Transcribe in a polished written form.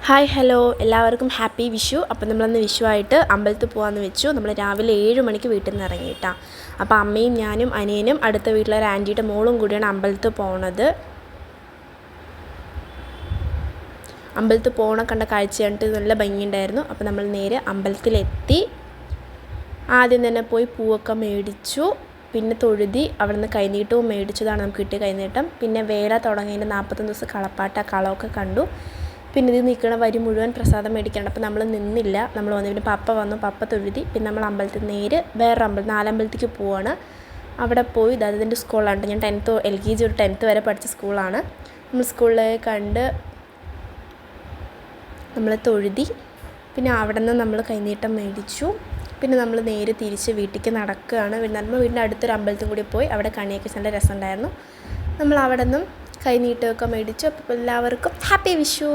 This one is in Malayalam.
ഹായ് ഹലോ എല്ലാവർക്കും ഹാപ്പി വിഷു. അപ്പോൾ നമ്മളന്ന് വിഷുവായിട്ട് അമ്പലത്തിൽ പോകാമെന്ന് വെച്ചു. നമ്മൾ രാവിലെ 7 മണിക്ക് വീട്ടിൽ നിന്ന് ഇറങ്ങിയിട്ടാണ്. അപ്പോൾ അമ്മയും ഞാനും അനിയനും അടുത്ത വീട്ടിലെ ഒരു ആൻറ്റിയുടെ മോളും കൂടിയാണ് അമ്പലത്തിൽ പോണത്. അമ്പലത്തിൽ പോകണ കണ്ട കാഴ്ച കണ്ടിട്ട് നല്ല ഭംഗിയുണ്ടായിരുന്നു. അപ്പോൾ നമ്മൾ നേരെ അമ്പലത്തിലെത്തി. ആദ്യം തന്നെ പോയി പൂവൊക്കെ മേടിച്ചു, പിന്നെ തൊഴുതി അവിടെ നിന്ന് കൈനീട്ടവും മേടിച്ചതാണ് നമുക്ക് കിട്ടിയ കൈനീട്ടം. പിന്നെ വേല തുടങ്ങിയതിൻ്റെ 41 ദിവസം കളപ്പാട്ട കളമൊക്കെ കണ്ടു. പിന്നെ ഇത് നിൽക്കണ വരി മുഴുവൻ പ്രസാദം മേടിക്കാനുണ്ട്. അപ്പോൾ നമ്മൾ നിന്നില്ല, നമ്മൾ വന്നു. പിന്നെ പപ്പ വന്നു, പപ്പ തൊഴുതി. പിന്നെ നമ്മൾ അമ്പലത്തിൽ നേരെ വേറെ നാലമ്പലത്തേക്ക് പോവാണ്. അവിടെ പോയി ഇതിൻ്റെ സ്കൂളാണ്. ഞാൻ 10th LKG ഒരു 10th വരെ പഠിച്ച സ്കൂളാണ്. നമ്മൾ സ്കൂളിൽ കണ്ട് നമ്മൾ തൊഴുതി. പിന്നെ അവിടെ നിന്ന് നമ്മൾ കൈനീട്ടം മേടിച്ചു. പിന്നെ നമ്മൾ നേരെ തിരിച്ച് വീട്ടിലേക്ക് നടക്കുകയാണ്. നമ്മൾ വീടിൻ്റെ അടുത്തൊരു അമ്പലത്തിൽ കൂടി പോയി അവിടെ കണിയൊക്കെ നല്ല രസമുണ്ടായിരുന്നു. നമ്മൾ അവിടെ നിന്നും കൈനീട്ടമൊക്കെ മേടിച്ചു. അപ്പോൾ എല്ലാവർക്കും ഹാപ്പി വിഷു.